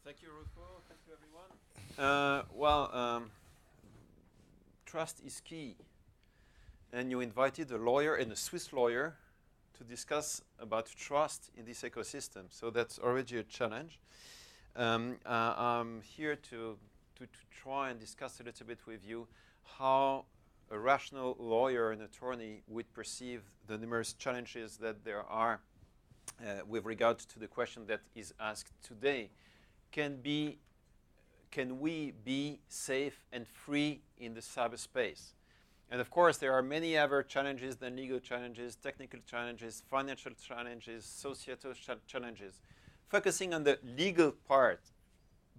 Thank you, Rufo. Thank you, everyone. Trust is key. And you invited a lawyer and a Swiss lawyer to discuss about trust in this ecosystem. So that's already a challenge. I'm here to try and discuss a little bit with you how a rational lawyer and attorney would perceive the numerous challenges that there are with regard to the question that is asked today. Can we be safe and free in the cyberspace? And of course, there are many other challenges than legal challenges, technical challenges, financial challenges, societal challenges. Focusing on the legal part,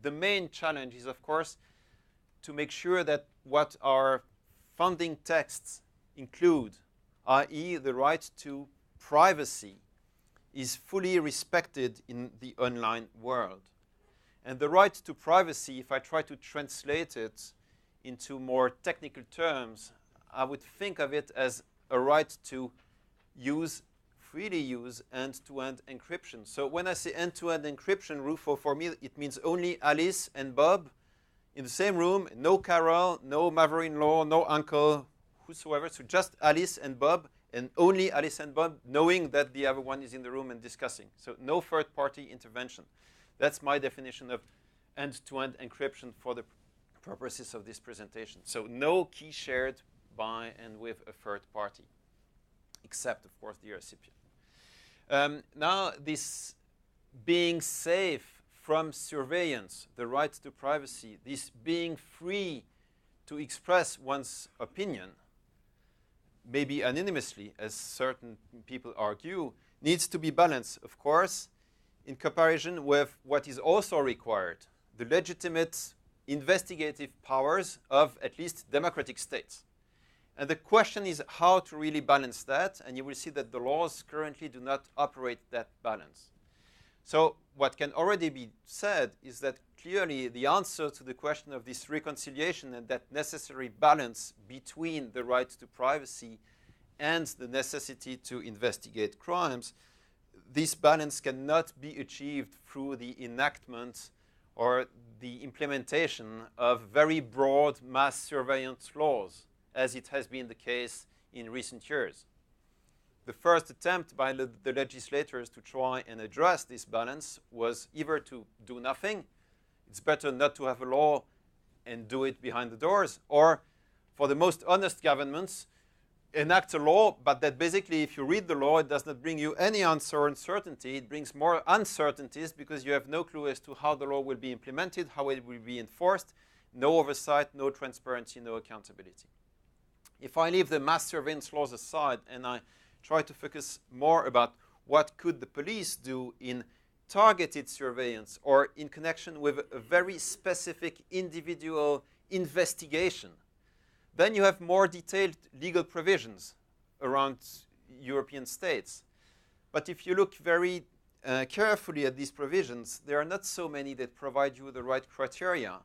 the main challenge is, of course, to make sure that what our founding texts include, i.e. the right to privacy, is fully respected in the online world. And the right to privacy, if I try to translate it into more technical terms, I would think of it as a right to freely use end-to-end encryption. So when I say end-to-end encryption, Rufo, for me, it means only Alice and Bob in the same room, no Carol, no mother-in-law, no uncle, whosoever. So just Alice and Bob, and only Alice and Bob, knowing that the other one is in the room and discussing. So no third-party intervention. That's my definition of end-to-end encryption for the purposes of this presentation. So no key shared by and with a third party, except, of course, the recipient. Now, this being safe from surveillance, the right to privacy, this being free to express one's opinion, maybe anonymously, as certain people argue, needs to be balanced, of course, in comparison with what is also required, the legitimate investigative powers of at least democratic states. And the question is how to really balance that, and you will see that the laws currently do not operate that balance. So what can already be said is that clearly the answer to the question of this reconciliation and that necessary balance between the right to privacy and the necessity to investigate crimes, this balance cannot be achieved through the enactment or the implementation of very broad mass surveillance laws, as it has been the case in recent years. The first attempt by the legislators to try and address this balance was either to do nothing, it's better not to have a law and do it behind the doors, or for the most honest governments, enact a law, but that basically if you read the law, it does not bring you any answer or uncertainty. It brings more uncertainties because you have no clue as to how the law will be implemented, how it will be enforced, no oversight, no transparency, no accountability. If I leave the mass surveillance laws aside and I try to focus more about what could the police do in targeted surveillance or in connection with a very specific individual investigation, then you have more detailed legal provisions around European states. But if you look very carefully at these provisions, there are not so many that provide you the right criteria.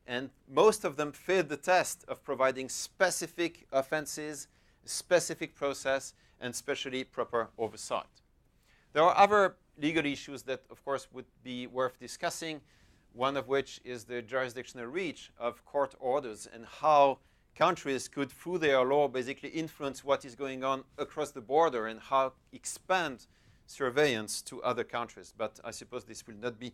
And most of them fail the test of providing specific offenses, specific process, and especially proper oversight. There are other legal issues that, of course, would be worth discussing, one of which is the jurisdictional reach of court orders and how countries could, through their law, basically influence what is going on across the border and how expand surveillance to other countries. But I suppose this will not be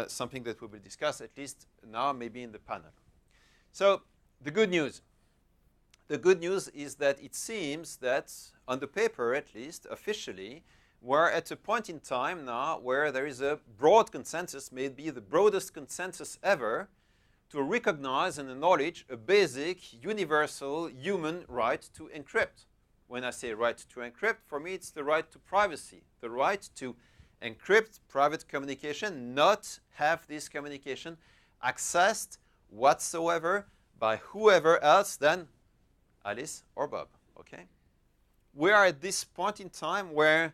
something that we will discuss, at least now, maybe in the panel. So the good news. The good news is that it seems that, on the paper at least, officially, we're at a point in time now where there is a broad consensus, maybe the broadest consensus ever, to recognize and acknowledge a basic, universal human right to encrypt. When I say right to encrypt, for me it's the right to privacy, the right to encrypt private communication, not have this communication accessed whatsoever by whoever else than Alice or Bob, okay? We are at this point in time where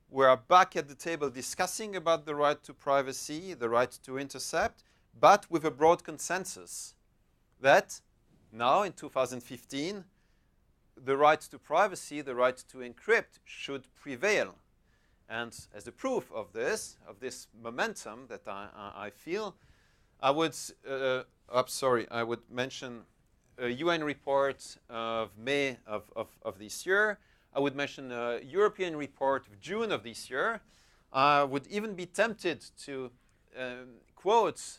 we are back at the table discussing about the right to privacy, the right to intercept, but with a broad consensus that now in 2015, the right to privacy, the right to encrypt should prevail. And as a proof of this momentum that I feel, I would mention a UN report of May of this year. I would mention a European report of June of this year. I would even be tempted to quote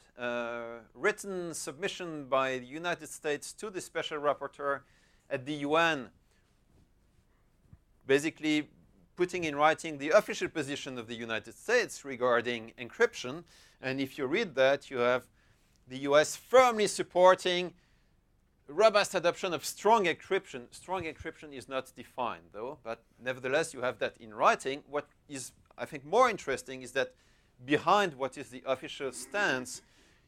written submission by the United States to the Special Rapporteur at the UN, basically putting in writing the official position of the United States regarding encryption. And if you read that, you have the US firmly supporting robust adoption of strong encryption. Strong encryption is not defined, though, but nevertheless, you have that in writing. What is, I think, more interesting is that behind what is the official stance,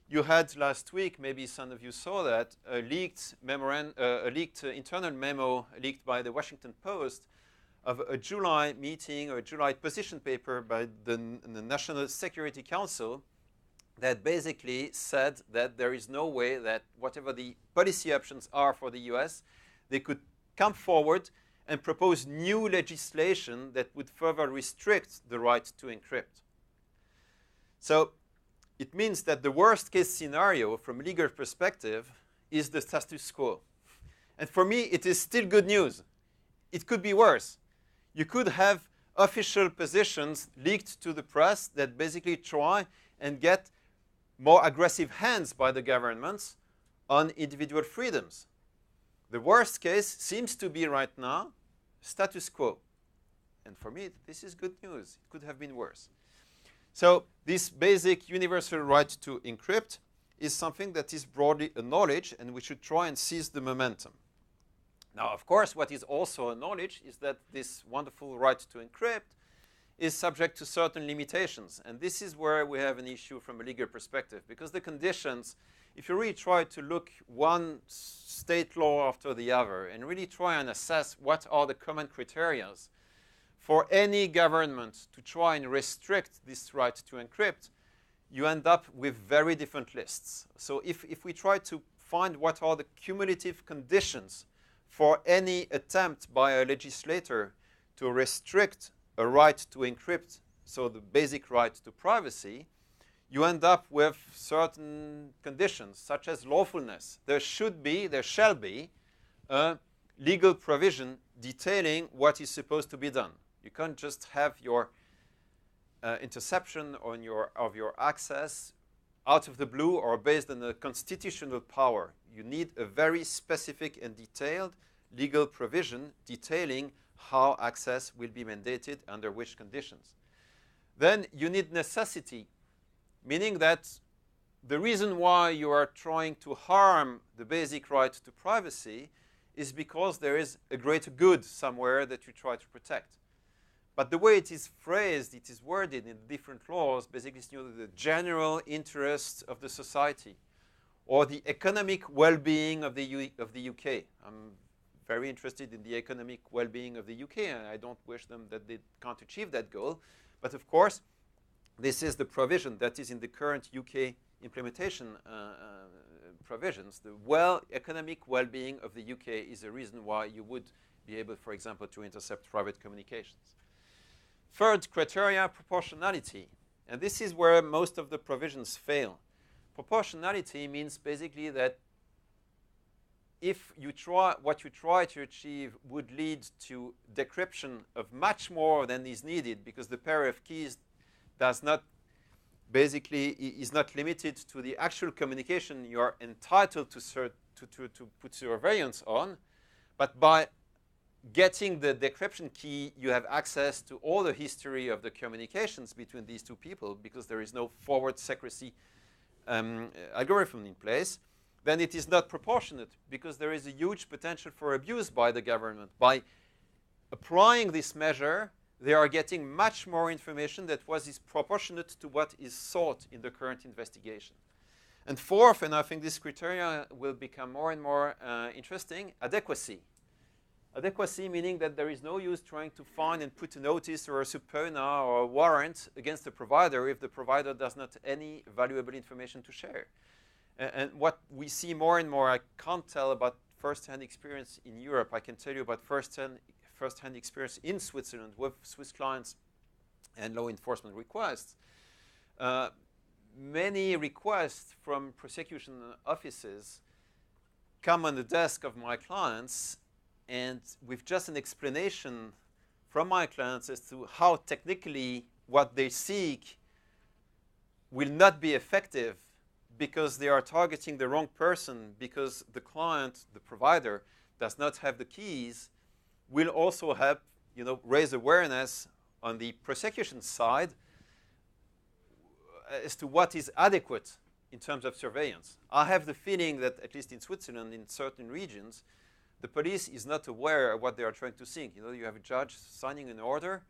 you had last week, maybe some of you saw that, a leaked internal memo leaked by the Washington Post of a July meeting or a July position paper by the National Security Council that basically said that there is no way that whatever the policy options are for the US, they could come forward and propose new legislation that would further restrict the right to encrypt. So it means that the worst case scenario from a legal perspective is the status quo. And for me, it is still good news. It could be worse. You could have official positions leaked to the press that basically try and get more aggressive hands by the governments on individual freedoms. The worst case seems to be right now status quo. And for me, this is good news. It could have been worse. So this basic universal right to encrypt is something that is broadly acknowledged, and we should try and seize the momentum. Now, of course, what is also acknowledged is that this wonderful right to encrypt is subject to certain limitations. And this is where we have an issue from a legal perspective, because the conditions, if you really try to look one state law after the other and really try and assess what are the common criteria for any government to try and restrict this right to encrypt, you end up with very different lists. So if we try to find what are the cumulative conditions for any attempt by a legislator to restrict a right to encrypt, so the basic right to privacy, you end up with certain conditions, such as lawfulness. There shall be a legal provision detailing what is supposed to be done. You can't just have your interception of your access out of the blue or based on a constitutional power. You need a very specific and detailed legal provision detailing how access will be mandated under which conditions. Then you need necessity, meaning that the reason why you are trying to harm the basic right to privacy is because there is a greater good somewhere that you try to protect. But the way it is phrased, it is worded in different laws, basically it's the general interest of the society or the economic well-being of the UK. I'm very interested in the economic well-being of the UK, and I don't wish them that they can't achieve that goal. But of course, this is the provision that is in the current UK implementation provisions. The economic well-being of the UK is a reason why you would be able, for example, to intercept private communications. Third criteria, proportionality. And this is where most of the provisions fail. Proportionality means basically that if what you try to achieve would lead to decryption of much more than is needed, because the pair of keys is not limited to the actual communication you are entitled to put surveillance on, but by getting the decryption key, you have access to all the history of the communications between these two people, because there is no forward secrecy algorithm in place. Then it is not proportionate, because there is a huge potential for abuse by the government. By applying this measure, they are getting much more information that is proportionate to what is sought in the current investigation. And fourth, and I think this criteria will become more and more interesting, adequacy. Adequacy meaning that there is no use trying to find and put a notice or a subpoena or a warrant against the provider if the provider does not have any valuable information to share. And what we see more and more, I can't tell about first-hand experience in Europe. I can tell you about first-hand experience in Switzerland with Swiss clients and law enforcement requests. Many requests from prosecution offices come on the desk of my clients, and with just an explanation from my clients as to how technically what they seek will not be effective because they are targeting the wrong person, because the client, the provider, does not have the keys, will also help, raise awareness on the prosecution side as to what is adequate in terms of surveillance. I have the feeling that, at least in Switzerland, in certain regions, the police is not aware of what they are trying to seek. You have a judge signing an order,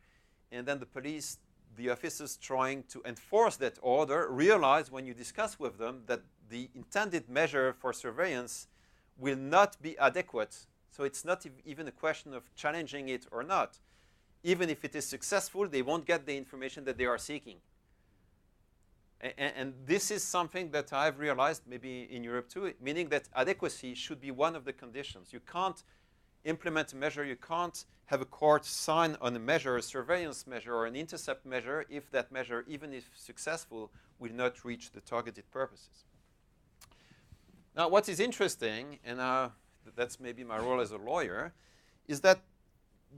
and then the police, the officers trying to enforce that order, realize when you discuss with them that the intended measure for surveillance will not be adequate. So it's not even a question of challenging it or not. Even if it is successful, they won't get the information that they are seeking. And this is something that I've realized maybe in Europe too, meaning that adequacy should be one of the conditions. You can't implement a measure, you can't have a court sign on a measure, a surveillance measure or an intercept measure, if that measure, even if successful, will not reach the targeted purposes. Now, what is interesting, and that's maybe my role as a lawyer, is that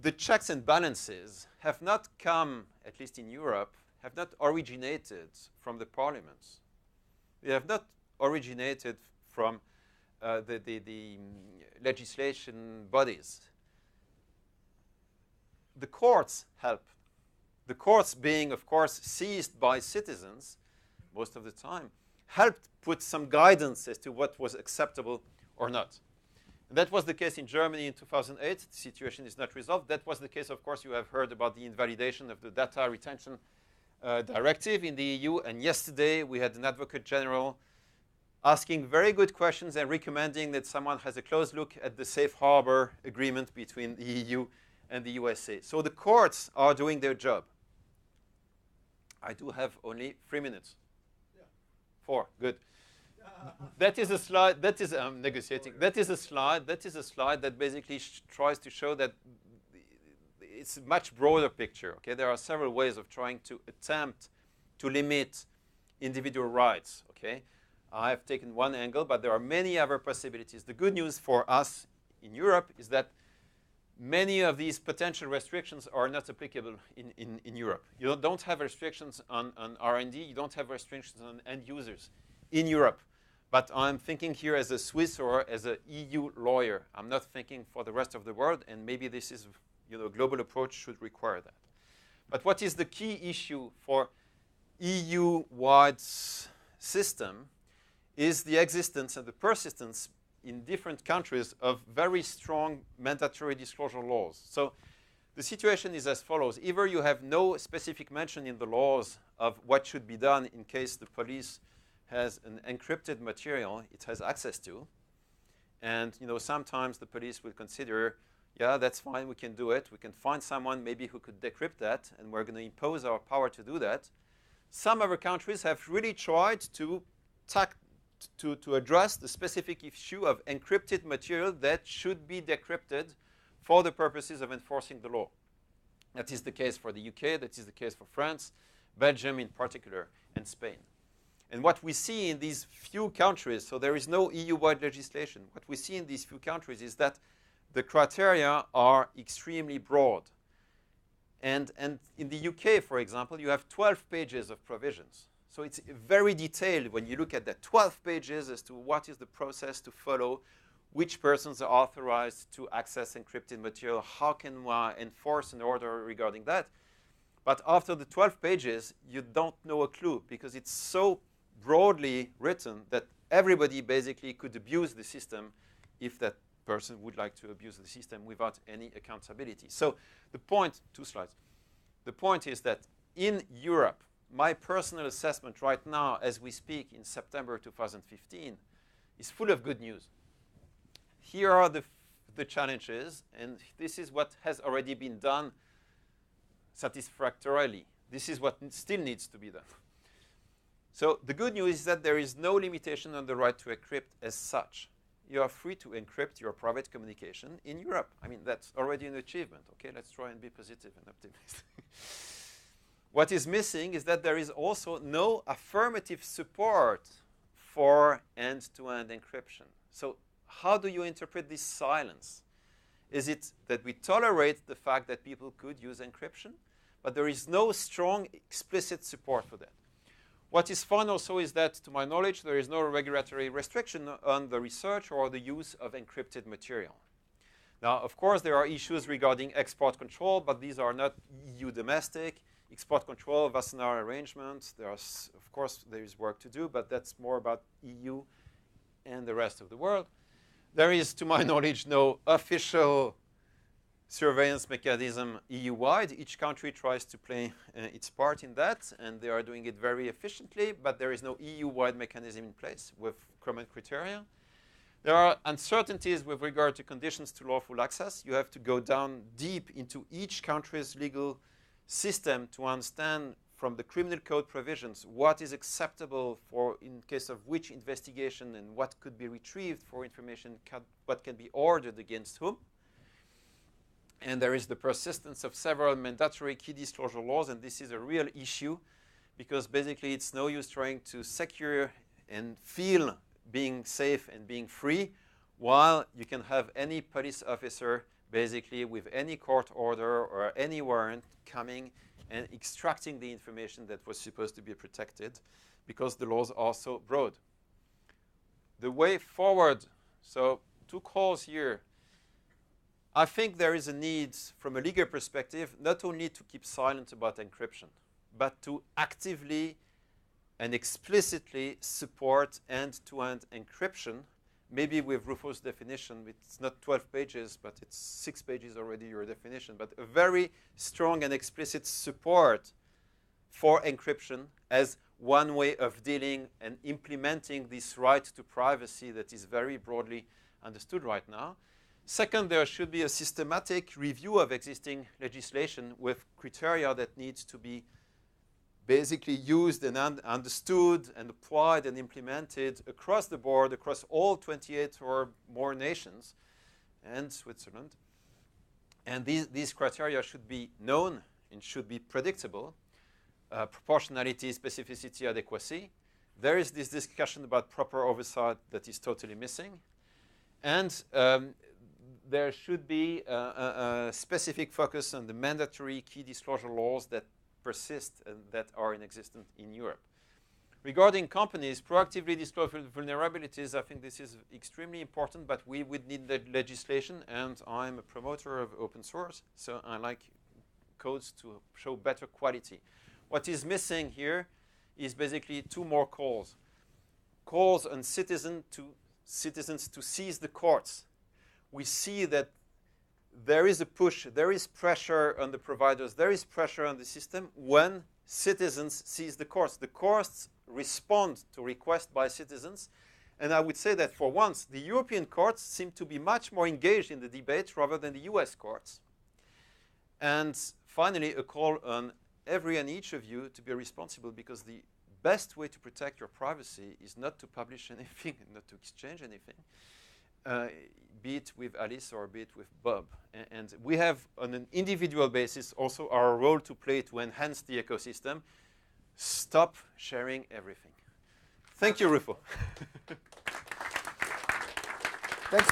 the checks and balances have not come, at least in Europe, have not originated from the parliaments. They have not originated from the legislation bodies. The courts help. The courts being, of course, seized by citizens most of the time, helped put some guidance as to what was acceptable or not. And that was the case in Germany in 2008. The situation is not resolved. That was the case, of course, you have heard about the invalidation of the data retention directive in the EU, and yesterday we had an advocate general asking very good questions and recommending that someone has a close look at the safe harbor agreement between the EU and the USA. So the courts are doing their job. I do have only 3 minutes. Yeah. 4, good. That is a slide, that is, I'm negotiating. That is a slide that basically tries to show that it's a much broader picture. Okay, there are several ways of trying to attempt to limit individual rights. Okay, I have taken one angle, but there are many other possibilities. The good news for us in Europe is that many of these potential restrictions are not applicable in Europe. You don't have restrictions on R&D. You don't have restrictions on end users in Europe. But I'm thinking here as a Swiss or as an EU lawyer. I'm not thinking for the rest of the world, and maybe this is, global approach should require that. But what is the key issue for EU-wide system is the existence and the persistence in different countries of very strong mandatory disclosure laws. So the situation is as follows. Either you have no specific mention in the laws of what should be done in case the police has an encrypted material it has access to. And sometimes the police will consider, yeah, that's fine, we can do it. We can find someone maybe who could decrypt that, and we're going to impose our power to do that. Some other countries have really tried to address the specific issue of encrypted material that should be decrypted for the purposes of enforcing the law. That is the case for the UK, that is the case for France, Belgium in particular, and Spain. And what we see in these few countries, so there is no EU-wide legislation, what we see in these few countries is that the criteria are extremely broad. And in the UK, for example, you have 12 pages of provisions. So it's very detailed when you look at that 12 pages as to what is the process to follow, which persons are authorized to access encrypted material, how can one enforce an order regarding that. But after the 12 pages, you don't know a clue because it's so broadly written that everybody basically could abuse the system if that person would like to abuse the system without any accountability. So the point, 2 slides. The point is that in Europe, my personal assessment right now as we speak in September 2015 is full of good news. Here are the challenges, and this is what has already been done satisfactorily. This is what still needs to be done. So the good news is that there is no limitation on the right to encrypt as such. You are free to encrypt your private communication in Europe. I mean, that's already an achievement. Okay, let's try and be positive and optimistic. What is missing is that there is also no affirmative support for end-to-end encryption. So how do you interpret this silence? Is it that we tolerate the fact that people could use encryption, but there is no strong explicit support for that? What is fun also is that, to my knowledge, there is no regulatory restriction on the research or the use of encrypted material. Now, of course, there are issues regarding export control, but these are not EU domestic. Export control, Wassenaar arrangements, of course, there is work to do, but that's more about EU and the rest of the world. There is, to my knowledge, no official surveillance mechanism EU-wide. Each country tries to play its part in that, and they are doing it very efficiently, but there is no EU-wide mechanism in place with common criteria. There are uncertainties with regard to conditions to lawful access. You have to go down deep into each country's legal system to understand from the criminal code provisions what is acceptable for in case of which investigation and what could be retrieved for information, what can be ordered against whom. And there is the persistence of several mandatory key disclosure laws, and this is a real issue because basically it's no use trying to secure and feel being safe and being free while you can have any police officer basically with any court order or any warrant coming and extracting the information that was supposed to be protected because the laws are so broad. The way forward, so 2 calls here. I think there is a need from a legal perspective not only to keep silent about encryption, but to actively and explicitly support end-to-end encryption, maybe with Rufo's definition. It's not 12 pages, but it's 6 pages already, your definition, but a very strong and explicit support for encryption as one way of dealing and implementing this right to privacy that is very broadly understood right now. Second, there should be a systematic review of existing legislation with criteria that needs to be basically used and understood and applied and implemented across the board, across all 28 or more nations and Switzerland. And these criteria should be known and should be predictable. Proportionality, specificity, adequacy. There is this discussion about proper oversight that is totally missing. And there should be a specific focus on the mandatory key disclosure laws that persist and that are in existence in Europe. Regarding companies, proactively disclose vulnerabilities, I think this is extremely important, but we would need the legislation, and I'm a promoter of open source, so I like codes to show better quality. What is missing here is basically 2 more calls. Calls on citizens to seize the courts. We see that there is a push, there is pressure on the providers, there is pressure on the system when citizens seize the courts. The courts respond to requests by citizens. And I would say that for once, the European courts seem to be much more engaged in the debate rather than the US courts. And finally, a call on every and each of you to be responsible, because the best way to protect your privacy is not to publish anything and not to exchange anything. Be it with Alice or be it with Bob. And we have, on an individual basis, also our role to play to enhance the ecosystem. Stop sharing everything. Thank you, Rufo. Thanks.